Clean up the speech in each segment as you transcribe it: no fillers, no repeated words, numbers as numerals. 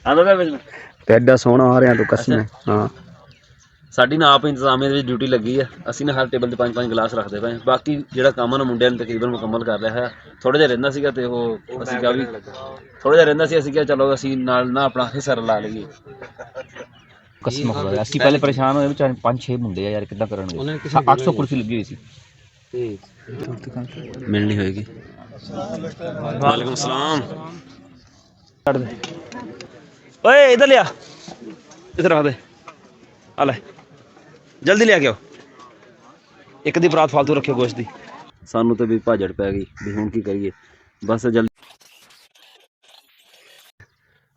ਤੇ ਐਡਾ ਸੋਹਣਾ ਆ ਰਿਹਾ ਤੂੰ ਕਸਮ ਹਾਂ। ਸਾਡੀ ਨਾ ਆਪ ਇੰਤਜ਼ਾਮੀਆ ਦੀ ਡਿਊਟੀ ਲੱਗੀ ਆ। ਅਸੀਂ ਨਾ ਹਰ ਟੇਬਲ ਤੇ 5-5 ਗਲਾਸ ਰੱਖਦੇ ਪਏ। ਬਾਕੀ ਜਿਹੜਾ ਕੰਮ ਨਾ ਮੁੰਡਿਆਂ ਨੇ ਤਕਰੀਬਨ ਮੁਕੰਮਲ ਕਰ ਲਿਆ ਹੈ। ਥੋੜਾ ਜਿਹਾ ਰਹਿੰਦਾ ਸੀਗਾ ਤੇ ਉਹ ਅਸੀਂ ਕਿਹਾ ਵੀ ਥੋੜਾ ਜਿਹਾ ਰਹਿੰਦਾ ਸੀ, ਅਸੀਂ ਕਿਹਾ ਚਲੋ ਅਸੀਂ ਨਾਲ ਨਾ ਆਪਣਾ ਹਿੱਸਾ ਲਾ ਲਈਏ। ਕਸਮ ਖੁਦਾ ਅਸੀਂ ਪਹਿਲੇ ਪਰੇਸ਼ਾਨ ਹੋਏ ਵਿਚਾਰੇ 5-6 ਮੁੰਡੇ ਆ ਯਾਰ ਕਿੱਦਾਂ ਕਰਨਗੇ। 800 ਕੁਰਸੀ ਲੱਗੀ ਹੋਈ ਸੀ। ਮਿਲਣੀ ਹੋਏਗੀ। ਵਾਲੇकुम सलाम। ओए इधर लिया, इधर आ दे, आ ले जल्दी ले के आओ। एक दी बरात फालतू रखे गोश्त दी। सानू तो भी भाजड़ पै गई भी हुण की करिए बस जल्दी।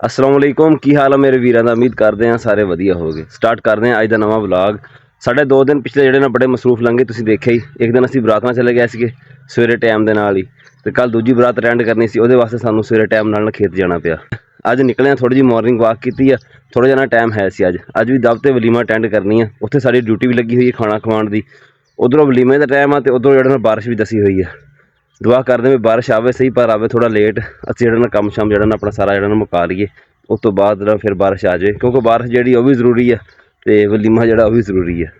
अस्सलाम वालेकुम, की हाल है मेरे वीरां दा? उम्मीद करते हैं सारे वधिया हो गए। स्टार्ट करते हैं अज दा नवां व्लॉग। साढ़े 2 दिन पिछले ਜਿਹੜੇ ਨਾ बड़े मसरूफ लंघे, तुसीं देखिया ही। एक दिन असीं बरात में चले गए सीगे सवेरे टाइम दे नाल ही, ते कल दूजी बरात अटेंड करनी सी, ਉਹਦੇ वास्ते सानू सवेरे टाइम नाल खेत जाना पिया। अज निकले हैं, थोड़ी जी मॉर्निंग वॉक की है, थोड़ा जिहा टाइम है सी। अज भी दब ते वलीमा अटेंड करनी है, उत्थे साडी ड्यूटी भी लगी हुई है खाना खवाण दी। उधरों वलीमे का टाइम है, तो उधरों जिहड़े बारिश भी दसी हुई है। दुआ करते भी बारिश आवे सही, पर आवे थोड़ा लेट। असीं जिहड़ा ना कम शाम जिहड़ा ना अपना सारा जिहड़ा ना मुका लईए, उस तो बाद फिर बारिश आ जाए, क्योंकि बारिश जिहड़ी वो भी जरूरी है, तो वलीमा जिहड़ा वो भी जरूरी है।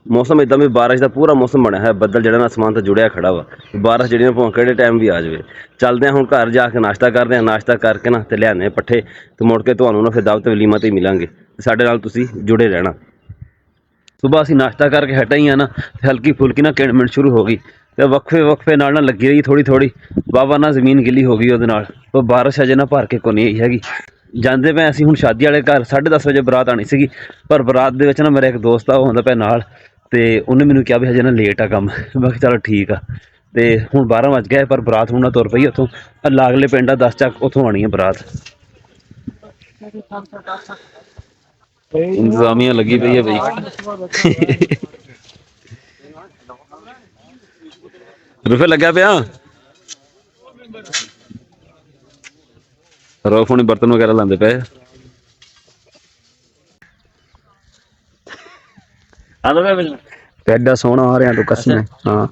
मौसम इदा भी बारिश का पूरा मौसम बनया है, बदल जिहड़ा ना आसमान तो जुड़िया खड़ा वा। बारिश जिहड़ी भावें किहड़े टाइम भी आ जाए। चलते हैं हुण घर जाके नाश्ता करते हैं, नाश्ता करके ना तो लियाने पट्ठे, तो मुड़ के तुहानूं ना फिर दावत वलीमा ते मिलांगे। साडे नाल तुसीं जुड़े रहना। सुबह असीं नाश्ता करके हटे ही ना, हल्की फुल्की ना किण मिंट शुरू हो गई, तो वक्फे वक्फे नाल ना लगी रही थोड़ी थोड़ी। बाबा ना जमीन गिली हो गई उहदे नाल, तो बारिश अजे ना भर के कोई नहीं आई हैगी। जाते पे असीं हुण शादी वाले घर 10:30 बजे बरात आनी सीगी, पर बरात दे विच ना मेरा एक दोस्त आ, वो आंदा पिया नाल, ते उन्हें मैनूं कहा भी हजे ना लेट आ काम। मैं कहा चलो ठीक आ। ते हुण 12 वज गए, पर बरात हुण ना तुर पई उत्थों लागले पिंड आ 10 चक, उत्थों आनी है बरात। इंतजामिया लगी पई है बई। रुफे लग्या पिया रोफ हुणी बर्तन वगैरह लांदे पे। ਐਡਾ ਸੋਹਣਾ ਆ ਰਿਹਾ ਤੂੰ ਕਸਮ ਹਾਂ।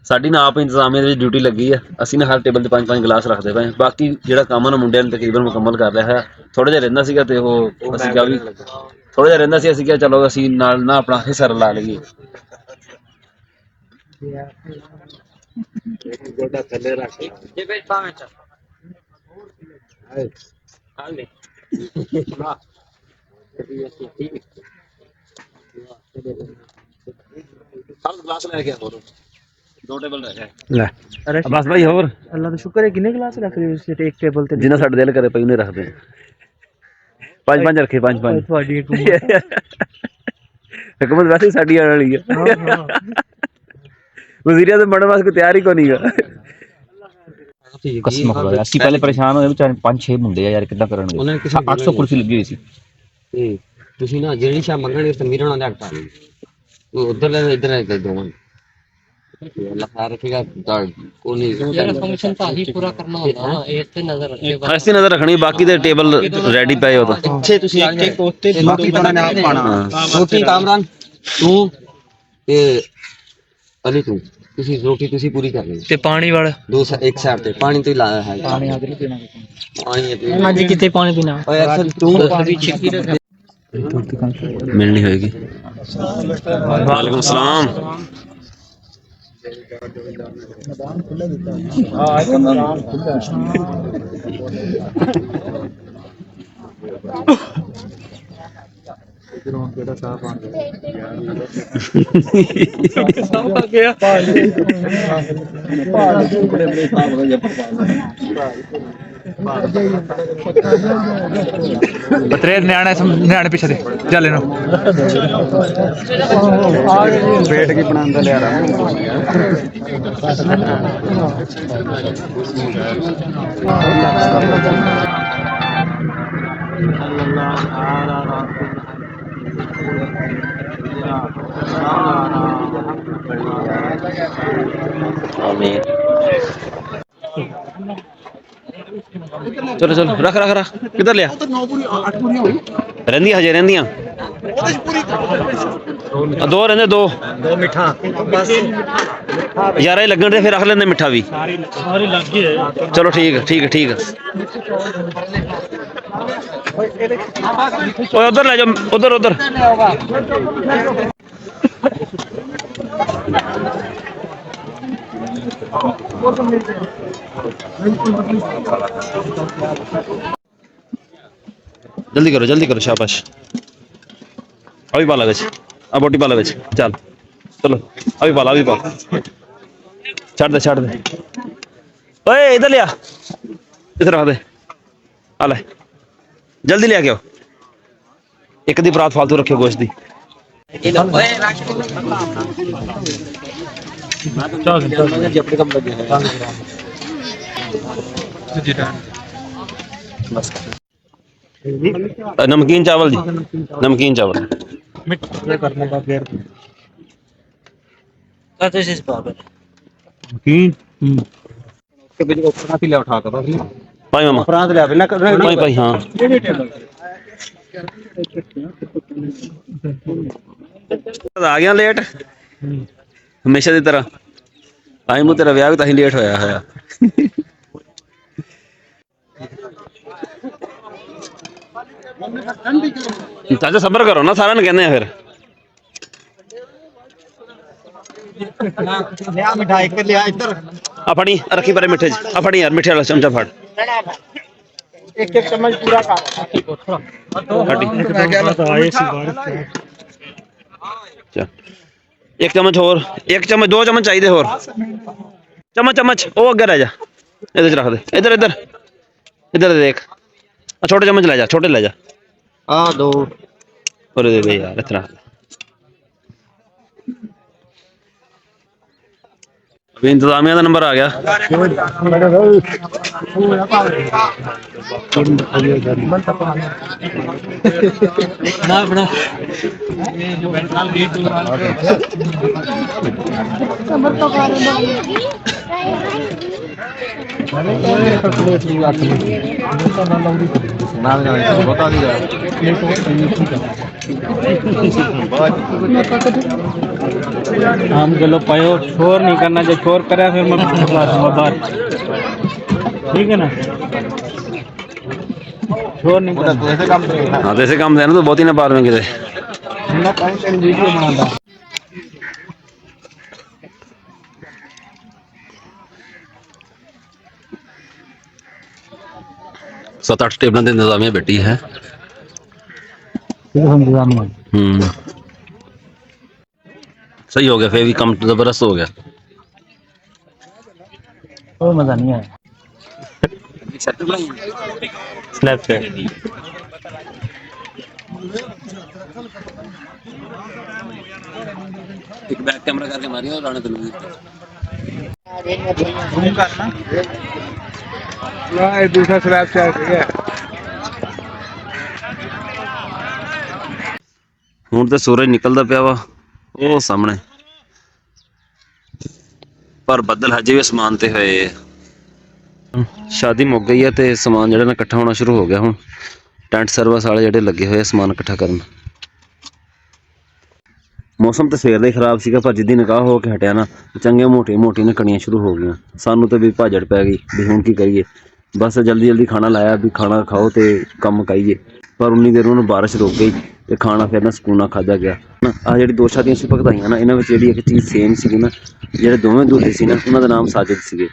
ਸਾਡੀ ਨਾ ਆਪ ਇੰਤਜ਼ਾਮੀਆ ਦੀ ਡਿਊਟੀ ਲੱਗੀ ਆ। ਅਸੀਂ ਨਾ ਹਰ ਟੇਬਲ ਤੇ 5-5 ਗਲਾਸ ਰੱਖਦੇ ਪਏ। ਬਾਕੀ ਜਿਹੜਾ ਕੰਮ ਨਾ ਮੁੰਡਿਆਂ ਨੇ ਤਕਰੀਬਨ ਮੁਕੰਮਲ ਕਰ ਲਿਆ ਹੈ। ਥੋੜਾ ਜਿਹਾ ਰਹਿੰਦਾ ਸੀਗਾ, ਤੇ ਉਹ ਅਸੀਂ ਕਿਹਾ ਵੀ ਥੋੜਾ ਜਿਹਾ ਰਹਿੰਦਾ ਸੀ, ਅਸੀਂ ਕਿਹਾ ਚਲੋ ਅਸੀਂ ਨਾਲ ਨਾ ਆਪਣਾ ਹਿੱਸਾ ਲਾ ਲਈਏ। ਗੋਡਾ ਥੱਲੇ ਰੱਖ ਜੇ ਬਈ ਭਾਵੇਂ ਚ ਆ ਲੈ सब गिलास लेके आओ, 2 टेबल रह गए ले। अरे बस भाई, और अल्लाह का शुक्र है कितने गिलास रख रहे हो एक टेबल ते? जिन्ना साडे दिल करे पई उन्हें रखदे। 5-5 रखे, 5-5 ਤੁਹਾਡੀ हुकूमत वैसे साडी आने वाली है। हां वजीरिया तो बनने वास्ते तैयार ही कोनी है। ਕਸਮ ਖੁਦਾ ਅਸੀਂ ਪਹਿਲੇ ਪਰੇਸ਼ਾਨ ਹੋਏ ਵਿਚਾਰੇ 5-6 ਮੁੰਡੇ ਆ ਯਾਰ ਕਿੱਦਾਂ ਕਰਨਗੇ। 800 ਕੁਰਸੀ ਲੱਗੀ ਹੋਈ ਸੀ। ਤੇ ਤੁਸੀਂ ਨਾ ਜਿਹੜੀ ਸ਼ਾ ਮੰਗਣਗੇ ਤੇ ਮੇਰੇ ਨਾਲ ਹਟਾ ਲਓ, ਉਧਰ ਲੈ ਇਧਰ ਲੈ ਕੇ ਦੋਵਾਂ ਅੱਲਾਹ ਖੈਰ ਰੱਖੇਗਾ। ਕੋਈ ਜਿਹੜਾ ਫੰਕਸ਼ਨ ਤਾਂ ਹੀ ਪੂਰਾ ਕਰਨਾ ਹੁੰਦਾ, ਇਸ ਤੇ ਨਜ਼ਰ ਰੱਖੇ। ऐसी नजर रखनी, बाकी दे टेबल रेडी पे हो। ਪਿੱਛੇ ਤੁਸੀਂ ਆ ਕੇ ਬਾਕੀ ਥੋੜਾ ਨਾ ਪਾਣਾ। ਰੋਟੀ ਕਾਮਰਾਨ ਤੂੰ ਤੇ ਅਲੀ ਤੁਸੀਂ ਰੋਟੀ ਤੁਸੀਂ ਪੂਰੀ ਕਰ ਲਈ, ਤੇ ਪਾਣੀ ਵਾਲਾ ਇੱਕ ਸਾਈਡ ਤੇ ਪਾਣੀ ਤੋਂ ਲਾਇਆ ਹੈ। ਪਾਣੀ ਆਦਰੀ ਪੀਣਾ, ਪਾਣੀ ਨਾ ਜੀ ਕਿਤੇ ਪਾਣੀ ਪੀਣਾ। ਓਏ ਅਸਲ ਤੂੰ ਵੀ ਛਿੱਕੀ ਰੱਖ मिलनी होगी। वालेकुम सलाम। बतरे न्याणे पीछे दे जा लेना वेट की बनांदा ले रहा चलो चलो रख रख रख किधर लिया रही हजे रही 2 रहंदे 2 मिठा बस ਯਾਰ ਇਹ ਲੱਗਣ ਤੇ ਫਿਰ ਰੱਖ ਲੈਂਦੇ ਮਿੱਠਾ ਵੀ सारी लग गई है ਚਲੋ ਠੀਕ ਹੈ ਠੀਕ ਹੈ ਠੀਕ ਹੈ ਓਏ ਉਧਰ ਲੈ ਜਾਓ ਉਧਰ ਉਧਰ जल्दी करो शाबाश अभी पाला बेच अब बोटी पाला बेच चल चलो अभी पाला छड़ दे ओए इधर लिया इधर रख दे आ ले जल्दी ले आओ एक दी परात फालतू रखियो गोश्त दी नमकीन चावल जी नमकीन चावल भाई मामा भाई हाँ आ गया लेट हमेशा की तरह टाइम तेरा विआह भी तां लेट होया चाचा सबर करो ना सारा कहने फिर आ फड़ी रखी परे मिठे आ फड़ी यार मिठे वाला चमचा फड़ एक चम्मच पूरा एक चम्मच और एक चम्मच 2 चम्मच चाहिए और चम्मच वो अगे रह जा इधर रख दे इधर देख छोटे चम्मच ले जा छोटे ले जा दो और दे दे यार इतना अभी इंतजामिया का नंबर आ गया हम चलो पायो शोर नहीं करना जब शोर करे फिर मैं बाहर ठीक है ना शोर नहीं करना हाँ तो ऐसे काम देना तो बहुत ही ना बाद में किसे वीडियो बनाता 7-8 टेबलों के इंतजामिया बैठी है सही हो गया फिर भी कम जबरदस्त हो गया कोई मजा नहीं है स्नैप पे एक बैक कैमरा करके मारियो और राणा तलवीर ये दूसरा स्लैब चल रही है ਹੁਣ ਤੇ ਸੂਰਜ ਨਿਕਲਦਾ ਪਿਆ ਵਾ ਉਹ ਸਾਹਮਣੇ ਪਰ ਬੱਦਲ ਹਜੇ ਵੀ ਅਸਮਾਨ ਤੇ ਹੋਏ ਸ਼ਾਦੀ ਮੁੱਕ ਗਈ ਹੈ ਤੇ ਸਮਾਨ ਜਿਹੜਾ ਨਾ ਇਕੱਠਾ ਹੋਣਾ ਸ਼ੁਰੂ ਹੋ ਗਿਆ ਹੁਣ ਟੈਂਟ ਸਰਵਿਸ ਵਾਲੇ ਜਿਹੜੇ ਲੱਗੇ ਹੋਏ ਸਮਾਨ ਇਕੱਠਾ ਕਰਨ ਮੌਸਮ ਤੇ ਸਵੇਰ ਦਾ ਹੀ ਖਰਾਬ ਸੀਗਾ ਪਰ ਜਿੱਦੀ ਨਿਕਾਹ ਹੋ ਕੇ ਹਟਿਆ ਨਾ ਚੰਗੇ ਮੋਟੀਆਂ ਨੇ ਕਣੀਆਂ ਸ਼ੁਰੂ ਹੋ ਗਈਆਂ ਸਾਨੂੰ ਤੇ ਵੀ ਭਾਜੜ ਪੈ ਗਈ ਵੀ ਹੁਣ ਕੀ ਕਰੀਏ ਬਸ ਜਲਦੀ ਖਾਣਾ ਲਾਇਆ ਵੀ ਖਾਣਾ ਖਾਓ ਤੇ ਕੰਮ ਕਾਈਏ ਪਰ ਉਨੀ ਦੇਰ ਉਹਨੂੰ ਬਾਰਿਸ਼ ਰੁਕ ਗਈ ਤੇ ਖਾਣਾ ਫਿਰ ਨਾ ਸਕੂਨਾ ਖਾਧਾ ਗਿਆ ਆ ਜਿਹੜੀ ਦੋ ਸ਼ਾਦੀਆਂ ਸੀ ਭਗਤਾਈਆਂ ਨਾ ਇਹਨਾਂ ਵਿੱਚ ਜਿਹੜੀ ਇੱਕ ਚੀਜ਼ ਸੇਮ ਸੀਗੀ ਨਾ ਜਿਹੜੇ ਦੋਵੇਂ ਦੂਲੇ ਸੀ ਨਾ ਉਹਨਾਂ ਦਾ ਨਾਮ ਸਾਜਦ ਸੀਗੇ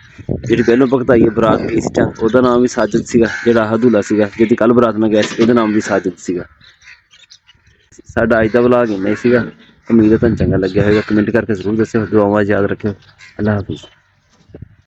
ਜਿਹੜੀ ਪਹਿਲੋਂ ਭਗਤਾਈ ਬਰਾਤ ਗਈ ਸੀ ਤਾਂ ਉਹਦਾ ਨਾਮ ਵੀ ਸਾਜਦ ਸੀਗਾ ਜਿਹੜਾ ਆਹ ਦੂਲਾ ਸੀਗਾ ਜਿਹਦੀ ਕੱਲ ਬਰਾਤ ਨਾਲ ਗਿਆ ਸੀ ਉਹਦਾ ਨਾਮ ਵੀ ਸਾਜਦ ਸੀਗਾ ਸਾਡਾ ਅੱਜ ਦਾ ਵਲੌਗ ਇੰਨਾ ਹੀ ਸੀਗਾ ਉਮੀਦ ਹੈ ਤੁਹਾਨੂੰ ਚੰਗਾ ਲੱਗਿਆ ਹੋਵੇਗਾ ਕਮੈਂਟ ਕਰਕੇ ਜ਼ਰੂਰ ਦੱਸਿਓ ਦੁਆਵਾਂ ਯਾਦ ਰੱਖਿਓ ਅੱਲਾਹ ਹਾਫਿਜ਼